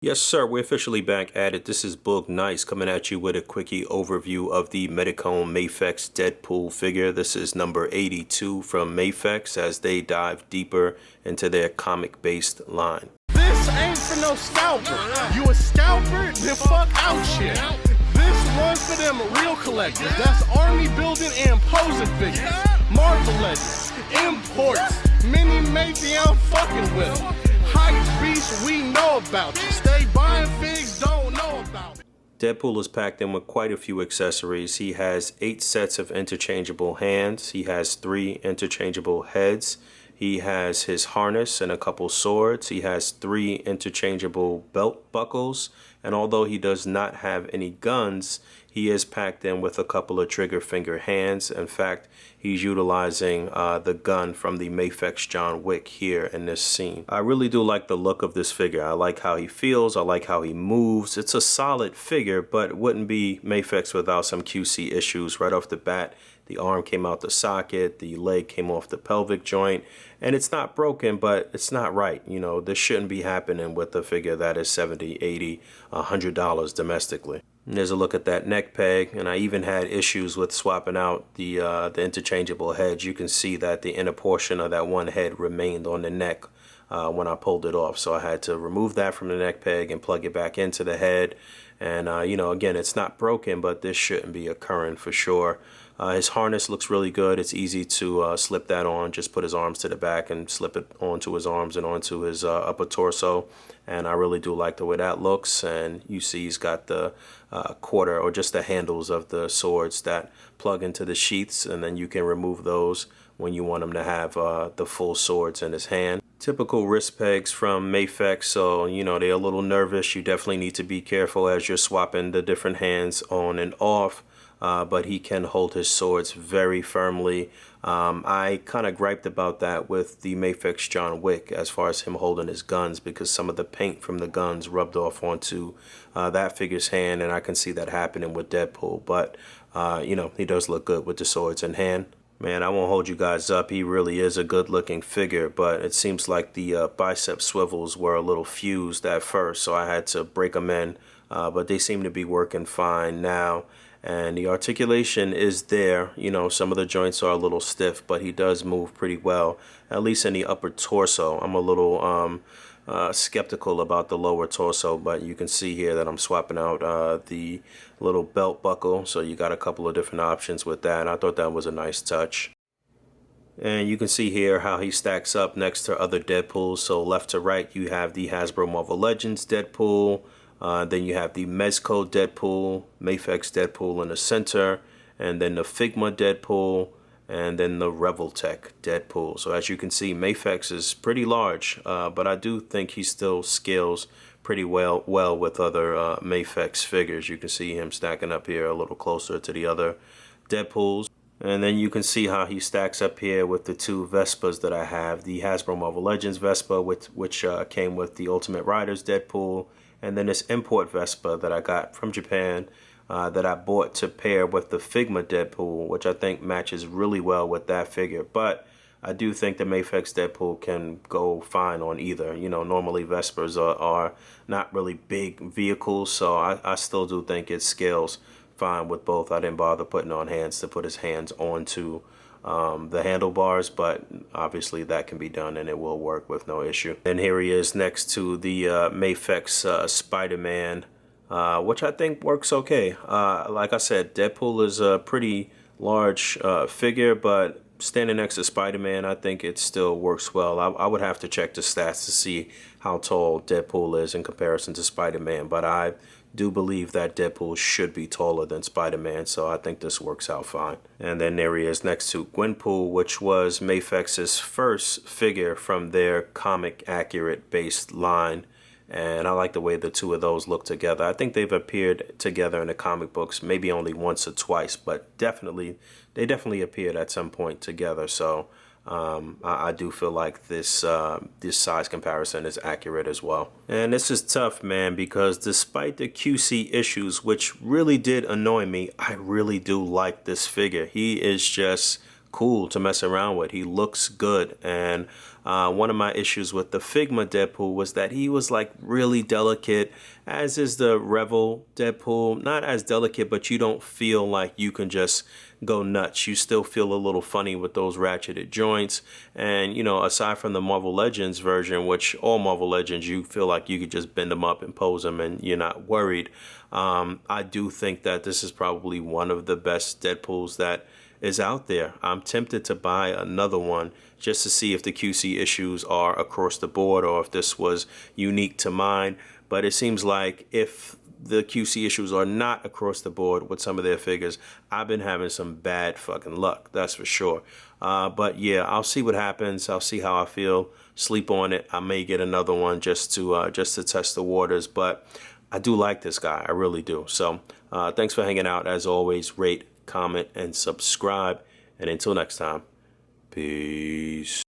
Yes, sir. We're officially back at it. This is Boog Nice coming at you with a quickie overview of the Medicom Mafex Deadpool figure. This is number 82 from Mafex as they dive deeper into their comic-based line. This ain't for no scalper. You a scalper? Then fuck out shit. This one's for them real collectors. That's army building and posing figures. Marvel Legends, imports, mini Mayfield fucking with them. Hype beast, we know about you. Stay buying figs, don't know about it. Deadpool is packed in with quite a few accessories. He has 8 sets of interchangeable hands. He has 3 interchangeable heads. He has his harness and a couple swords. He has 3 interchangeable belt buckles. And although he does not have any guns, he is packed in with a couple of trigger finger hands. In fact, he's utilizing the gun from the Mafex John Wick here in this scene. I really do like the look of this figure. I like how he feels. I like how he moves. It's a solid figure, but it wouldn't be Mafex without some QC issues right off the bat. The arm came out the socket, the leg came off the pelvic joint, and it's not broken, but it's not right. You know, this shouldn't be happening with a figure that is $70, $80, $100 domestically. And there's a look at that neck peg, and I even had issues with swapping out the interchangeable heads. You can see that the inner portion of that one head remained on the neck when I pulled it off. So I had to remove that from the neck peg and plug it back into the head. And, you know, again, it's not broken, but this shouldn't be occurring for sure. His harness looks really good. It's easy to slip that on. Just put his arms to the back and slip it onto his arms and onto his upper torso. And I really do like the way that looks. And you see he's got the quarter or just the handles of the swords that plug into the sheaths. And then you can remove those when you want him to have the full swords in his hand. Typical wrist pegs from Mafex, so you know they're a little nervous. You definitely need to be careful as you're swapping the different hands on and off. But he can hold his swords very firmly. I kind of griped about that with the Mafex John Wick as far as him holding his guns, because some of the paint from the guns rubbed off onto that figure's hand, and I can see that happening with Deadpool. But you know, he does look good with the swords in hand. Man, I won't hold you guys up. He really is a good looking figure, but it seems like the bicep swivels were a little fused at first, so I had to break them in, but they seem to be working fine now. And the articulation is there. You know, some of the joints are a little stiff, but he does move pretty well, at least in the upper torso. I'm a little skeptical about the lower torso, but you can see here that I'm swapping out the little belt buckle, so you got a couple of different options with that. I thought that was a nice touch. And you can see here how he stacks up next to other Deadpools. So left to right, you have the Hasbro Marvel Legends Deadpool. Then you have the Mezco Deadpool, Mafex Deadpool in the center, and then the Figma Deadpool, and then the Revoltech Deadpool. So as you can see, Mafex is pretty large, but I do think he still scales pretty well with other Mafex figures. You can see him stacking up here a little closer to the other Deadpools. And then you can see how he stacks up here with the 2 Vespas that I have. The Hasbro Marvel Legends Vespa, which came with the Ultimate Riders Deadpool, and then this import Vespa that I got from Japan that I bought to pair with the Figma Deadpool, which I think matches really well with that figure. But I do think the Mafex Deadpool can go fine on either. You know, normally Vespas are not really big vehicles, so I still do think it scales fine with both. I didn't bother putting on hands to put his hands onto the handlebars, but obviously that can be done and it will work with no issue. And here he is next to the Mafex Spider-Man, which I think works okay. Like I said, Deadpool is a pretty large figure, but standing next to Spider-Man, I think it still works well. I would have to check the stats to see how tall Deadpool is in comparison to Spider-Man, but I do believe that Deadpool should be taller than Spider-Man, so I think this works out fine. And then there he is next to Gwenpool, which was Mafex's first figure from their comic accurate based line. And I like the way the 2 of those look together. I think they've appeared together in the comic books maybe only once or twice, but they definitely appeared at some point together. So I do feel like this size comparison is accurate as well. And this is tough, man, because despite the QC issues, which really did annoy me, I really do like this figure. He is just cool to mess around with. He looks good, and One of my issues with the Figma Deadpool was that he was like really delicate, as is the Revel Deadpool. Not as delicate, but you don't feel like you can just go nuts. You still feel a little funny with those ratcheted joints. And, you know, aside from the Marvel Legends version, which all Marvel Legends, you feel like you could just bend them up and pose them and you're not worried. I do think that this is probably one of the best Deadpools that is out there. I'm tempted to buy another one just to see if the QC issues are across the board or if this was unique to mine. But it seems like if the QC issues are not across the board with some of their figures, I've been having some bad fucking luck, that's for sure. But yeah, I'll see what happens. I'll see how I feel. Sleep on it. I may get another one just to test the waters. But I do like this guy. I really do. So thanks for hanging out. As always, rate, comment, and subscribe. And until next time, peace.